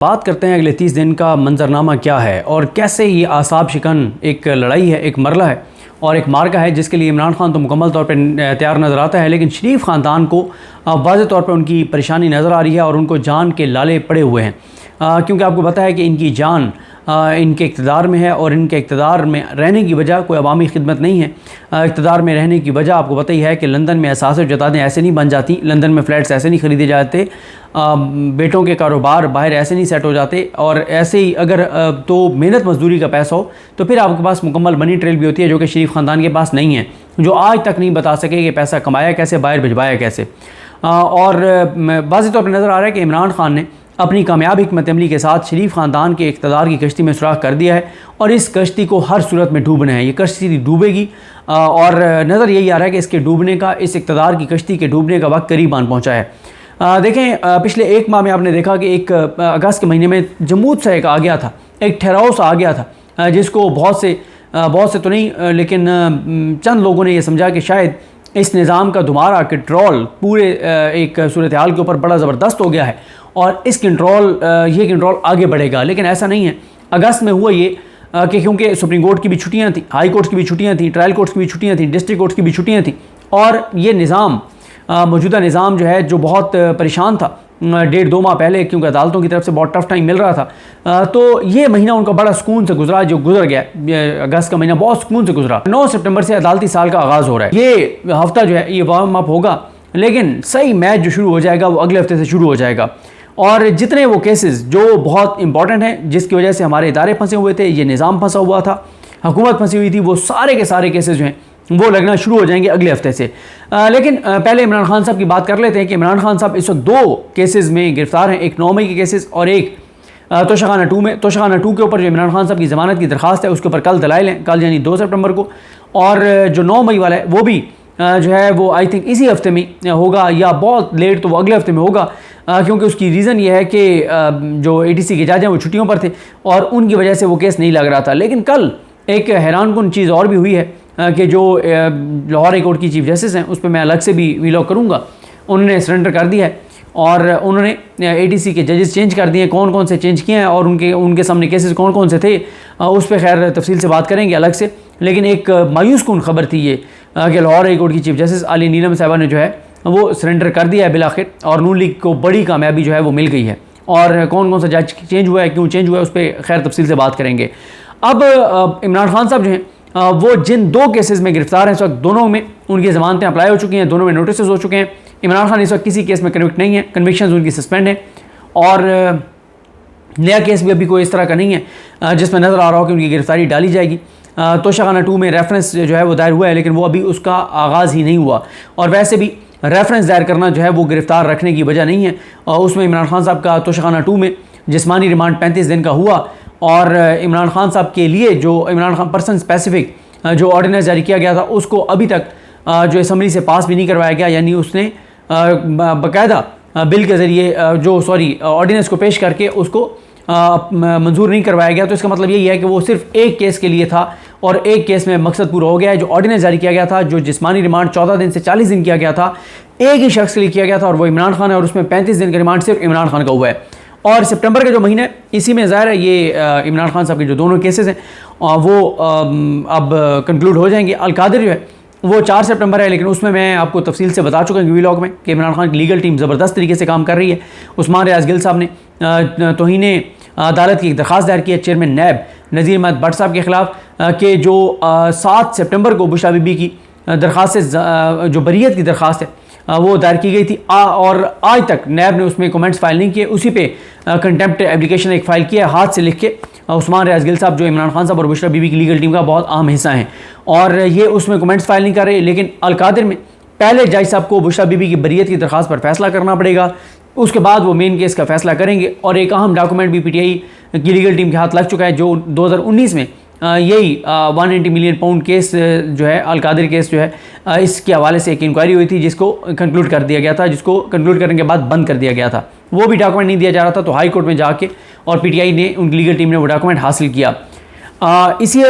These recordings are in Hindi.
बात करते हैं अगले 30 दिन का मंजरनामा क्या है और कैसे ये आसाब शिकन एक लड़ाई है, एक मरला है और एक मार्का है जिसके लिए इमरान खान तो मुकम्मल तौर पर तैयार नज़र आता है, लेकिन शरीफ ख़ानदान को वाज़ेह तौर पर उनकी परेशानी नज़र आ रही है और उनको जान के लाले पड़े हुए हैं, क्योंकि आपको पता है कि इनकी जान इनके इक़्तिदार में है और इनके इक़्तिदार में रहने की वजह कोई अवामी खिदमत नहीं है। इक़्तिदार में रहने की वजह आपको पता ही है कि लंदन में असासे जतादें ऐसे नहीं बन जाती, लंदन में फ़्लैट्स ऐसे नहीं ख़रीदे जाते, बेटों के कारोबार बाहर ऐसे नहीं सेट हो जाते और ऐसे ही अगर तो मेहनत मजदूरी का पैसा हो तो फिर आपके पास मुकम्मल मनी ट्रेल भी होती है, जो कि शरीफ ख़ानदान के पास नहीं है, जो आज तक नहीं बता सके कि पैसा कमाया कैसे, बाहर भिजवाया कैसे। और वाज़ेह तौर पर नज़र आ रहा है कि इमरान खान ने अपनी कामयाब हिकमत अमली के साथ शरीफ ख़ानदान के इक़्तिदार की कश्ती में सुराख कर दिया है और इस कश्ती को हर सूरत में डूबना है। ये कश्ती डूबेगी और नज़र यही आ रहा है कि इसके डूबने का, इस इक़्तिदार की कश्ती के डूबने का वक्त करीब आन पहुँचा है। देखें, पिछले एक माह में आपने देखा कि एक अगस्त के महीने में जमूद सा एक आ गया था, एक ठहराव सा आ गया था, जिसको बहुत से तो नहीं लेकिन चंद लोगों ने यह समझा कि शायद इस निज़ाम का दोबारा कंट्रोल पूरे एक सूरत हाल के ऊपर बड़ा ज़बरदस्त हो गया है और इस ये कंट्रोल आगे बढ़ेगा, लेकिन ऐसा नहीं है। अगस्त में हुआ ये कि क्योंकि सुप्रीम कोर्ट की भी छुट्टियां थी, हाई कोर्ट की भी छुट्टियां थी, ट्रायल कोर्ट्स की भी छुट्टियां थी, डिस्ट्रिक्ट कोर्ट की भी छुट्टियां थी और ये निज़ाम मौजूदा निज़ाम जो है, जो बहुत परेशान था 1.5-2 माह पहले, क्योंकि अदालतों की तरफ से बहुत टफ टाइम मिल रहा था, तो ये महीना उनका बड़ा सुकून से गुजरा, जो गुजर गया। अगस्त का महीना बहुत सुकून से गुजरा। 9 सितंबर से अदालती साल का आगाज़ हो रहा है। ये हफ्ता जो है ये वार्म अप होगा, लेकिन सही मैच जो शुरू हो जाएगा वो अगले हफ्ते से शुरू हो जाएगा और जितने वो केसेस जो बहुत इंपॉर्टेंट हैं, जिसकी वजह से हमारे इदारे फंसे हुए थे, ये निज़ाम फंसा हुआ था, हुकूमत फंसी हुई थी, वो सारे के सारे केसेस जो हैं वो लगना शुरू हो जाएंगे अगले हफ्ते से। लेकिन पहले इमरान खान साहब की बात कर लेते हैं कि इमरान खान साहब इस वक्त 2 केसेस में गिरफ्तार हैं, एक 9 मई के केसेस और एक तोशाखाना 2 में। तोशाखाना 2 के ऊपर जो इमरान खान साहब की ज़मानत की दरख्वास्त है उसके ऊपर कल दलाइल हैं, कल यानी 2 सितंबर को, और जो 9 मई वाला है वो भी जो है वो आई थिंक इसी हफ्ते में होगा या बहुत लेट तो वो अगले हफ्ते में होगा, क्योंकि उसकी रीज़न ये है कि जो ATC के जज हैं वो छुट्टियों पर थे और उनकी वजह से वो केस नहीं लग रहा था। लेकिन कल एक हैरानकुन चीज़ और भी हुई है कि जो लाहौर हाई कोर्ट की चीफ जस्टिस हैं, उस पर मैं अलग से भी वीलॉग करूँगा, उन्होंने सरेंडर कर दिया है और उन्होंने ATC के जजेस चेंज कर दिए, कौन कौन से चेंज किए हैं और उनके सामने केसेस कौन कौन से थे, उस पर खैर तफसील से बात करेंगे अलग से। लेकिन एक मायूस कुन खबर थी ये कि लाहौर हाई कोर्ट की चीफ जस्टिस अली नीलम साहबा ने जो है वो सरेंडर कर दिया है बिलाखिर और नून लीग को बड़ी कामयाबी जो है वो मिल गई है। और कौन कौन सा जज चेंज हुआ है, क्यों चेंज हुआ है, उस पर खैर तफसील से बात करेंगे। अब इमरान खान साहब जो हैं वो जिन 2 केसेस में गिरफ्तार हैं, इस वक्त दोनों में उनकी ज़मानतें अप्लाई हो चुकी हैं, दोनों में नोटिस हो चुके हैं। इमरान खान इस वक्त किसी केस में कन्विक्ट नहीं है, कन्विक्शन उनकी सस्पेंड है और नया केस भी अभी कोई इस तरह का नहीं है जिसमें नज़र आ रहा हो कि उनकी गिरफ्तारी डाली जाएगी। तोशाखाना 2 में रेफरेंस जो है वो दायर हुआ है, लेकिन वो अभी उसका आगाज़ ही नहीं हुआ और वैसे भी रेफरेंस दायर करना जो है वो गिरफ्तार रखने की वजह नहीं है। और उसमें इमरान खान साहब का तोशाखाना 2 में जिस्मानी रिमांड 35 दिन का हुआ और इमरान खान साहब के लिए जो इमरान खान पर्सन स्पेसिफिक जो ऑर्डिनेंस जारी किया गया था उसको अभी तक जो असम्बली से पास भी नहीं करवाया गया, यानी उसने बाकायदा बिल के ज़रिए ऑर्डिनेंस को पेश करके उसको मंजूर नहीं करवाया गया। तो इसका मतलब यही है कि वो सिर्फ एक केस के लिए था और एक केस में मकसद पूरा हो गया है। जो ऑर्डिनेंस जारी किया गया था, जो जिस्मानी रिमांड 14 दिन से 40 दिन किया गया था, एक ही शख्स के लिए किया गया था और वो इमरान खान है और उसमें 35 दिन का रिमांड सिर्फ इमरान खान का हुआ है। और सितंबर का जो महीना है इसी में ज़ाहिर है ये इमरान खान साहब के जो दोनों केसेस हैं वो अब कंक्लूड हो जाएंगे। अलकादिर जो है वो 4 सितंबर है, लेकिन उसमें मैं आपको तफसील से बता चुका हूँ वीलॉग में कि इमरान खान की लीगल टीम ज़बरदस्त तरीके से काम कर रही है। उस्मान रियाज गिल साहब ने तौहीने अदालत की एक दरख्वास्त दायर की है चेयरमैन नैब नज़ीर अहमद भट्ट साहब के ख़िलाफ़ कि जो 7 सितंबर को बुशरा बीबी की दरख्वास्त से जो बरीयत की दरख्वास्त है वो दायर की गई थी और आज तक नैब ने उसमें कमेंट्स फाइल नहीं किए। उसी पे कंटेम्प्ट एप्लीकेशन एक फ़ाइल किया है हाथ से लिख के। उस्मान रियाज गिल साहब जो इमरान खान साहब और बुशरा बीबी की लीगल टीम का बहुत अहम हिस्सा हैं और ये उसमें कमेंट्स फाइल नहीं कर रहे। लेकिन अलकादिर में पहले जज साहब को बुशरा बीबी की बरीयत की दरख्वास्त पर फैसला करना पड़ेगा, उसके बाद वो मेन केस का फैसला करेंगे और एक अहम डॉक्यूमेंट भी PTI की लीगल टीम के हाथ लग चुका है, जो 2019 में यही 180 मिलियन पाउंड केस जो है अलकादिर केस जो है इसके हवाले से एक इंक्वायरी हुई थी जिसको कंक्लूड कर दिया गया था, जिसको कंक्लूड करने के बाद बंद कर दिया गया था। वो भी डॉक्यूमेंट नहीं दिया जा रहा था, तो हाई कोर्ट में जाके और PTI ने उनकी लीगल टीम ने वो डॉक्यूमेंट हासिल किया। इसी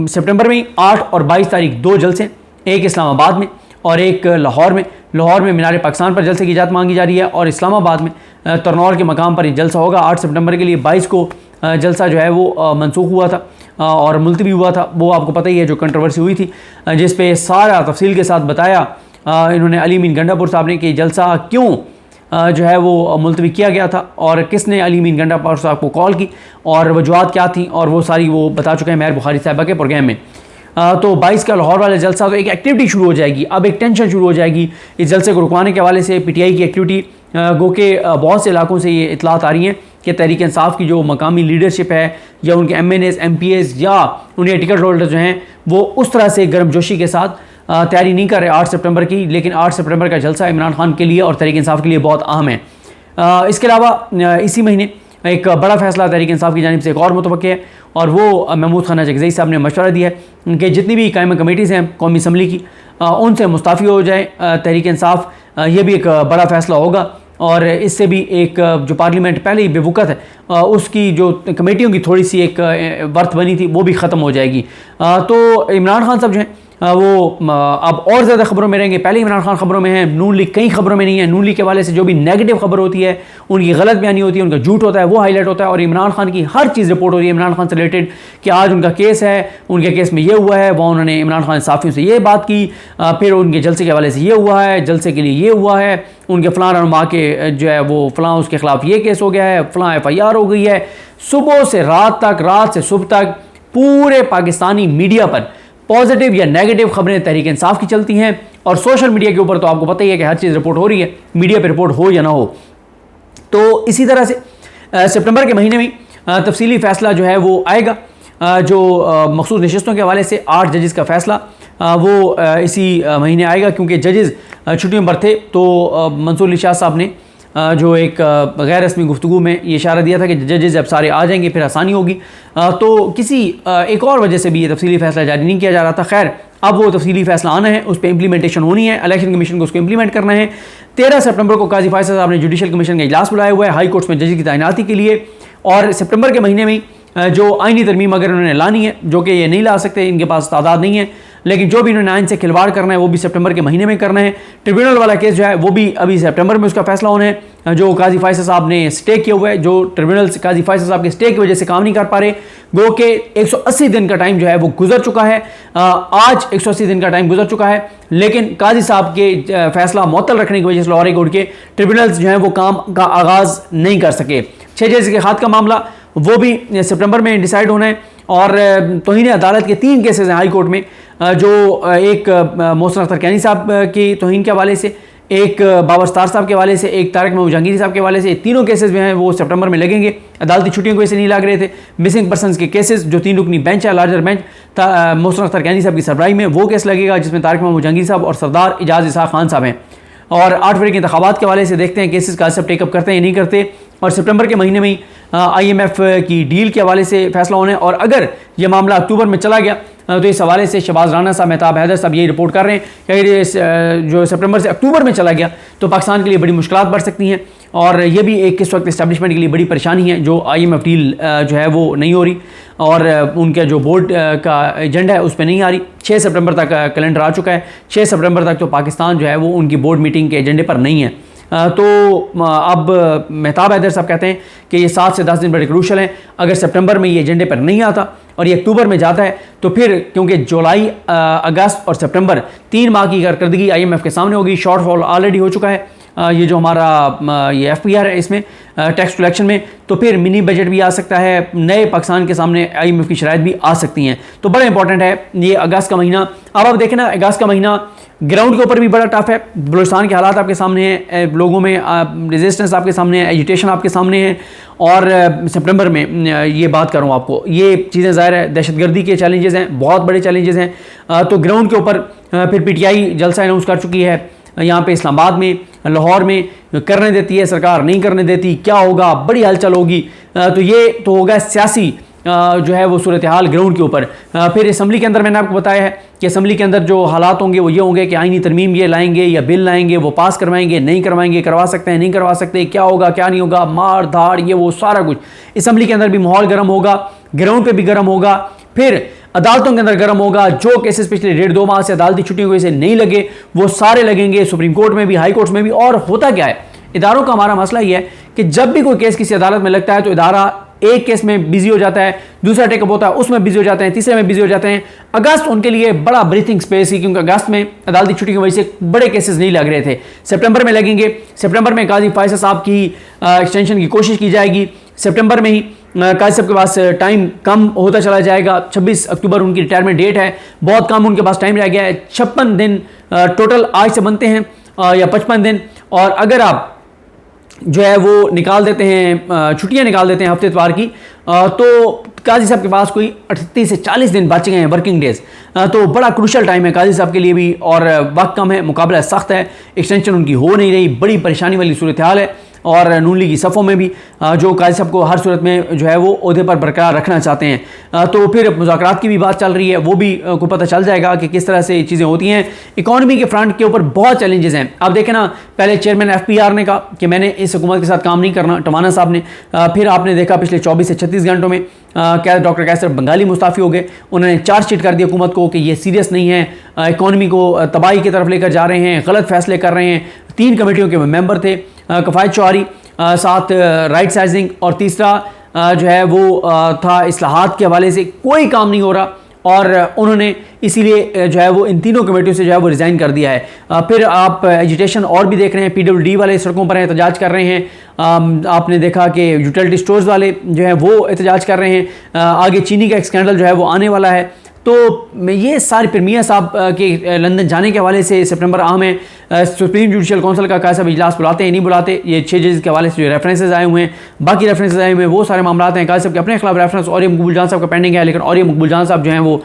सितंबर में 8 और 22 तारीख 2 जलसे, एक इस्लामाबाद में और एक लाहौर में, लाहौर में मीनार पाकिस्तान पर जलसे की इजाज़त मांगी जा रही है और इस्लामाबाद में तरनौल के मकाम पर ये जलसा होगा 8 सितंबर के लिए। 22 को जलसा जो है वो मनसूख हुआ था और मुलतवी हुआ था, वो आपको पता ही है, जो कंट्रोवर्सी हुई थी, जिस पे सारा तफसील के साथ बताया इन्होंने अली मीन गंडापुर साहब ने कि जलसा क्यों जो है वो मुलतवी किया गया था और किसने अली मीन गंडापुर साहब को कॉल की और वजूहत क्या थी, और वो सारी वो बता चुके हैं मेहर बुखारी साहिबा के प्रोग्राम में। तो 22 का लाहौर वाला जलसा, तो एक एक्टिविटी शुरू हो जाएगी, अब एक टेंशन शुरू हो जाएगी इस जलसे को रुकवाने के हवाले से। PTI की एक्टिविटी गो के बहुत से इलाकों से ये इतलात आ रही हैं कि तहरीक इंसाफ की जो मकामी लीडरशिप है या उनके MNAs MPs या उनके टिकट होल्डर जो हैं वो उस तरह से गर्मजोशी के साथ तैयारी नहीं कर रहे 8 सितंबर की। लेकिन 8 सितंबर का जलसा इमरान खान के लिए और तहरीक इंसाफ के लिए बहुत अहम है। इसके अलावा इसी महीने एक बड़ा फैसला तहरीक इंसाफ की जानिब से एक और मुतवक्किल है और वो महमूद खान जगज़ई साहब ने मशवरा दिया है कि जितनी भी कायम कमेटीज़ हैं कौमी असम्बली की उनसे मुस्ताफ़ी हो जाए तहरीक इंसाफ। ये भी एक बड़ा फैसला होगा और इससे भी एक जो पार्लियामेंट पहले ही बेवकूफ़ है उसकी जो कमेटियों की थोड़ी सी एक वर्थ बनी थी वो भी ख़त्म हो जाएगी। तो इमरान खान साहब जो हैं वो अब और ज़्यादा खबरों में रहेंगे। पहले इमरान खान खबरों में है, नून लीग कई खबरों में नहीं है। नून लीग के वाले से जो भी नेगेटिव खबर होती है, उनकी गलत बयानी होती है, उनका झूठ होता है, वो हाईलाइट होता है और इमरान खान की हर चीज़ रिपोर्ट हो रही है इमरान खान से रिलेटेड कि आज उनका केस है, उनके केस में ये हुआ है, वहाँ उन्होंने इमरान खान साफ़ियों से ये बात की, फिर उनके जलसे के हवाले से ये हुआ है, जलसे के लिए ये हुआ है, उनके फ़लाँ रहनुमा के जो है वो फ़लाँ उसके खिलाफ ये केस हो गया है, फ़लाँ FIR हो गई है। सुबह से रात तक, रात से सुबह तक पूरे पाकिस्तानी मीडिया पर पॉजिटिव या नेगेटिव खबरें तहरीक इंसाफ की चलती हैं और सोशल मीडिया के ऊपर तो आपको पता ही है कि हर चीज़ रिपोर्ट हो रही है, मीडिया पे रिपोर्ट हो या ना हो। तो इसी तरह से सितंबर के महीने में तफसीली फ़ैसला जो है वो आएगा। जो मखसूस नशिस्तों के हवाले से 8 जजेस का फ़ैसला वो इसी महीने आएगा, क्योंकि जजेस छुट्टियों पर थे। तो मंसूर अली शाह साहब ने जो एक गैर रस्मी गुफ्तगू में ये इशारा दिया था कि जजेस जब सारे आ जाएंगे फिर आसानी होगी। तो किसी एक और वजह से भी ये तफसीली फ़ैसला जारी नहीं किया जा रहा था। खैर अब वो तफसीली फ़ैसला आना है, उस पर इम्प्लीमेंटेशन होनी है, इलेक्शन कमीशन को उसको इम्प्लीमेंट करना है। 13 सितंबर को काजी फैसल साहब ने जुडिशल कमीशन का इजलास बुलाया हुआ है हाई कोर्ट्स में जजेस की तैनाती के लिए। और सितंबर के महीने में जो आइनी तरमीम अगर उन्होंने लानी है, जो कि ये नहीं ला सकते, इनके पास तादाद नहीं है, लेकिन जो भी इन्होंने आइन से खिलवाड़ करना है वो भी सितंबर के महीने में करना है। ट्रिब्यूनल वाला केस जो है वो भी अभी सितंबर में उसका फैसला होना है। जो काजी फैसल साहब ने स्टे किया हुआ है, जो ट्रिब्यूनल से काजी फैसल साहब के स्टे की वजह से काम नहीं कर पा रहे, गो के 180 दिन का टाइम जो है वो गुजर चुका है। आज 180 दिन का टाइम गुजर चुका है, लेकिन काजी साहब के फैसला मुअत्तल रखने की वजह से लाहौर हाई कोर्ट के ट्रिब्यूनल्स जो है वो काम का आगाज़ नहीं कर सके। 6 जजेस के खात का मामला वो भी सितंबर में डिसाइड होना है। और तौहीन अदालत के 3 केसेस हैं हाई कोर्ट में, जो एक मोहसिन अख्तर कैनी साहब की तौहीन के हवाले से, एक बाबर सत्तार साहब के हवाले से, एक तारिक महमूद जहांगीरी साहब के हवाले से। तीनों केसेस जो हैं वो सितंबर में लगेंगे। अदालती छुट्टियों की वजह से नहीं लग रहे थे। मिसिंग पर्सनस के केसेस जो 3 रुकनी बेंच है, लार्जर बेंच मोहसिन अख्तर कैनी साहब की सरबराही में, वो केस लगेगा जिसमें तारिक महमूद जहांगीरी साहब और सरदार एजाज इसहाक खान साहब हैं। और 8 फरवरी के इंतखाबात के हवाले से देखते हैं केसेस का सब टेकअप करते हैं या नहीं करते। और सितंबर के महीने में ही IMF की डील के हवाले से फैसला होना है। और अगर ये मामला अक्टूबर में चला गया तो इस हवाले से शहबाज राना साहब, मेहताब हैदर साहब यही रिपोर्ट कर रहे हैं कि जो सितंबर से अक्टूबर में चला गया तो पाकिस्तान के लिए बड़ी मुश्किलात बढ़ सकती हैं। और ये भी एक इस वक्त इस्टेब्लिशमेंट के लिए बड़ी परेशानी है जो IMF डील जो है वो नहीं हो रही और उनके जो बोर्ड का एजेंडा है उस पर नहीं आ रही। 6 सितंबर तक कैलेंडर आ चुका है, 6 सितंबर तक तो पाकिस्तान जो है वो उनकी बोर्ड मीटिंग के एजेंडे पर नहीं है। तो अब मेहताब हैदर साहब कहते हैं कि ये 7 से 10 दिन बड़े क्रूशल हैं। अगर सितंबर में ये एजेंडे पर नहीं आता और ये अक्टूबर में जाता है तो फिर क्योंकि जुलाई, अगस्त और सितंबर 3 माह की कारकर्दगी IMF के सामने होगी। शॉर्टफॉल ऑलरेडी हो चुका है ये जो हमारा ये FPR है इसमें टैक्स कलेक्शन में, तो फिर मिनी बजट भी आ सकता है, नए पाकिस्तान के सामने IMF की शराइत भी आ सकती हैं। तो बड़ा इंपॉर्टेंट है ये अगस्त का महीना। अब आप देखें ना, अगस्त का महीना ग्राउंड के ऊपर भी बड़ा टफ है। बलूचिस्तान के हालात आपके सामने हैं, लोगों में रेजिस्टेंस आपके सामने है, एजिटेशन आपके सामने है। और सितंबर में ये बात करूँ आपको, ये चीज़ें ज़ाहिर है दहशतगर्दी के चैलेंजेस हैं, बहुत बड़े चैलेंजेस हैं। तो ग्राउंड के ऊपर फिर PTI जलसा अनाउंस कर चुकी है यहाँ पे इस्लामाबाद में, लाहौर में, करने देती है सरकार, नहीं करने देती, क्या होगा, बड़ी हलचल होगी। तो ये तो होगा सियासी जो है वो सूरत हाल ग्राउंड के ऊपर। फिर असम्बली के अंदर मैंने आपको बताया है कि असम्बली के अंदर जो हालात होंगे वो ये होंगे कि आईनी तरमीम ये लाएंगे या बिल लाएंगे, वो पास करवाएंगे, नहीं करवाएंगे, करवा सकते हैं, नहीं करवा सकते, क्या होगा क्या नहीं होगा, मार धाड़, ये वो सारा कुछ असम्बली के अंदर भी माहौल गर्म होगा, ग्राउंड पे भी गर्म होगा। फिर अदालतों के अंदर गर्म होगा। जो केसेस पिछले 1.5-2 माह से अदालती छुट्टियों की वजह से नहीं लगे वो सारे लगेंगे, सुप्रीम कोर्ट में भी, हाई कोर्ट में भी। और होता क्या है, इदारों का हमारा मसला यह है कि जब भी कोई केस किसी अदालत में लगता है तो इदारा एक केस में बिजी हो जाता है, दूसरा टेकअप होता है उसमें बिजी हो जाते हैं, तीसरे में बिजी हो जाते हैं। अगस्त उनके लिए बड़ा ब्रीथिंग स्पेस है, क्योंकि अगस्त में अदालती छुट्टी की वजह से बड़े केसेस नहीं लग रहे थे। सितंबर में लगेंगे, सितंबर में काजी फैसल साहब की एक्सटेंशन की कोशिश की जाएगी। सितंबर में ही काजी साहब के पास टाइम कम होता चला जाएगा। 26 अक्टूबर उनकी रिटायरमेंट डेट है, बहुत कम उनके पास टाइम रह गया है। 56 दिन टोटल आज से बनते हैं या 55 दिन। और अगर आप जो है वो निकाल देते हैं, छुट्टियां निकाल देते हैं हफ्ते इतवार की, तो काजी साहब के पास कोई 38 से 40 दिन बच गए हैं वर्किंग डेज। तो बड़ा क्रूशल टाइम है काजी साहब के लिए भी, और वक्त कम है, मुकाबला सख्त है, एक्सटेंशन उनकी हो नहीं रही, बड़ी परेशानी वाली सूरत हाल है। और नून लीग की सफ़ों में भी जो काजी साहब को हर सूरत में जो है वो ओहदे पर बरकरार रखना चाहते हैं। तो फिर मुज़ाकरात की भी बात चल रही है, वो भी को पता चल जाएगा कि किस तरह से चीज़ें होती हैं। इकॉनमी के फ्रंट के ऊपर बहुत चैलेंजेस हैं। आप देखें ना, पहले चेयरमैन FPR ने कहा कि मैंने इस हुकूमत के साथ काम नहीं करना, टवाना साहब ने। फिर आपने देखा पिछले 24 से 36 घंटों में डॉक्टर कैसर बंगाली मुस्ताफ़ी हो गए। उन्होंने चार्जशीट कर दिया हुकूमत को कि ये सीरियस नहीं है, इकॉनमी को तबाही की तरफ लेकर जा रहे हैं, गलत फैसले कर रहे हैं। 3 कमेटियों के मेंबर थे, कफ़ायत चौहारी, साथ राइट साइजिंग, और तीसरा जो है वो था इस्लाहात के हवाले से कोई काम नहीं हो रहा। और उन्होंने इसीलिए जो है वो इन तीनों कमेटियों से जो है वो रिज़ाइन कर दिया है। फिर आप एजुटेशन और भी देख रहे हैं, PWD वाले सड़कों पर एहतजाज कर रहे हैं। आपने देखा कि यूटिलिटी स्टोर्स वाले जो हैं वो एहतजाज कर रहे हैं। आगे चीनी का एक स्कैंडल जो है वो आने वाला है। तो ये सारी फिर मियाँ साहब के लंदन जाने के हवाले से सितंबर आम है। सुप्रीम जुडिशल काउंसिल का कैसा इजलास बुलाते हैं नहीं बुलाते, ये 6 जजेस के हवाले से जो रेफरेंसेज आए हुए हैं, बाकी रेफरेंसेज आए हुए हैं, वो सारे मामला हैं काजी साहब के अपने खिलाफ रेफरेंस। और ये मकबूल जान साहब का पेंडिंग है, लेकिन और ये मकबूल जान साहब जो हैं वो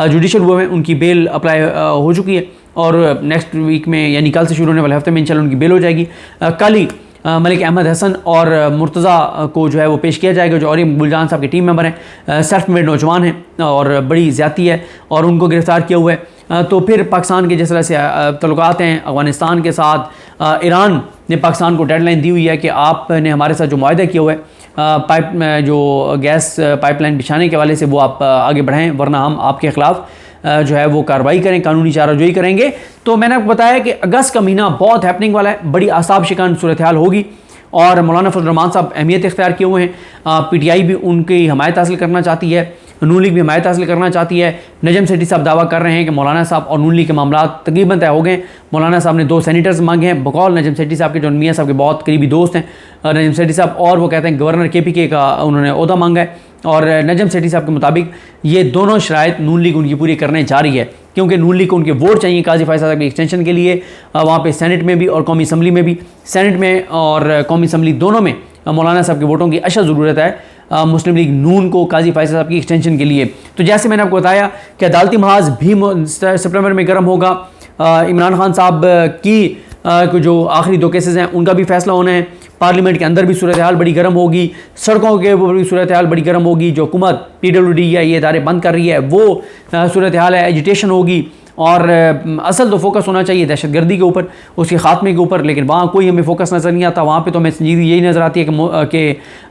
जुडिशल हुए हैं, उनकी बेल अप्लाई हो चुकी है। और नेक्स्ट वीक में यानी कल से शुरू होने वाले हफ्ते में इंशाल्लाह उनकी बेल हो जाएगी। कल ही मलिक अहमद हसन और मुर्तज़ा को जो है वो पेश किया जाएगा, जो और मकबूल जान साहब के टीम मेंबर हैं, सेल्फ मेड नौजवान हैं और बड़ी ज़्यादती है, और उनको गिरफ़्तार किया हुआ है। तो फिर पाकिस्तान के जिस तरह से तल्लुकात हैं अफ़गानिस्तान के साथ, ईरान ने पाकिस्तान को डेडलाइन दी हुई है कि आपने हमारे साथ जो मुआहदा किया हुआ है पाइप जो गैस पाइपलाइन बिछाने के हवाले से, वो आप आगे बढ़ाएँ, वरना हम आपके ख़िलाफ़ जो है वो कार्रवाई करें, कानूनी चाराजोई करेंगे। तो मैंने आपको बताया कि अगस्त का महीना बहुत हैपनिंग वाला है, बड़ी आसाब शिकन सूरत हाल होगी। और मौलाना फजल रहमान साहब अहमियत इख्तियार किए हुए हैं। PTI भी उनकी हमायत हासिल करना चाहती है, नून लीग भी हमायत हासिल करना चाहती है। नजम सेठी साहब दावा कर रहे हैं कि मौलाना साहब और नून लीग के मामला तकरीबन तय हो गए। मौलाना साहब ने 2 सेनेटर्स मांगे हैं, बकौल नजम सेठी साहब के, जो मियाँ साहब के बहुत करीबी दोस्त हैं नजम सेठी साहब, और वो कहते हैं गवर्नर KPK का उन्होंने ओहदा मांगा है। और नजम सेठी साहब के मुताबिक ये दोनों शराइत नून लीग उनकी पूरी करने जा रही है, क्योंकि नून लीग को उनके वोट चाहिए काजी फैसल साहब की एक्सटेंशन के लिए। वहाँ पे सेनेट में भी और कौमी असम्बली में भी, सेनेट में और कौमी असम्बली दोनों में मौलाना साहब के वोटों की अशद ज़रूरत है मुस्लिम लीग नून को काजी फैसल साहब की एक्सटेंशन के लिए। तो जैसे मैंने आपको बताया कि अदालती महाज भी सितंबर में गर्म होगा। इमरान खान साहब की जो आखिरी 2 केसेस हैं उनका भी फैसला होना है। पार्लियामेंट के अंदर भी सूरत हाल बड़ी गर्म होगी, सड़कों के ऊपर भी सूरत हाल बड़ी गर्म होगी। जो हुकूमत PWD या ये इदारे बंद कर रही है वो सूरत हाल है, एजुटेशन होगी। और असल तो फोकस होना चाहिए दहशतगर्दी के ऊपर, उसके ख़ात्मे के ऊपर, लेकिन वहाँ कोई हमें फोकस नज़र नहीं आता। वहाँ पे तो हमें संजीदगी यही नज़र आती है कि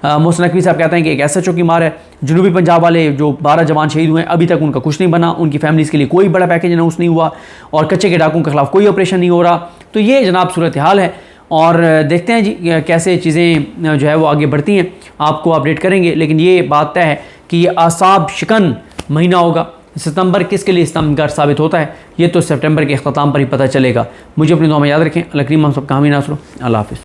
मोहसिन नकवी साहब कहते हैं कि एक SHO की मार है। जनूबी पंजाब वाले जो 12 जवान शहीद हुए हैं, अभी तक उनका कुछ नहीं बना, उनकी फैमिलीज़ के लिए कोई बड़ा पैकेज अनाउंस नहीं हुआ, और कच्चे के डाकुओं के खिलाफ कोई ऑपरेशन नहीं हो रहा। तो ये जनाब सूरत हाल है, और देखते हैं जी कैसे चीज़ें जो है वो आगे बढ़ती हैं, आपको अपडेट करेंगे। लेकिन ये बात तय है कि ये आसाब शिकन महीना होगा। सितंबर किसके लिए स्तंभकार साबित होता है, ये तो सितंबर के अख्ताम पर ही पता चलेगा। मुझे अपनी दुआ में याद रखें। अल्लाह करीम हम सब का हामी नासरो। अल्लाह हाफ़िज़।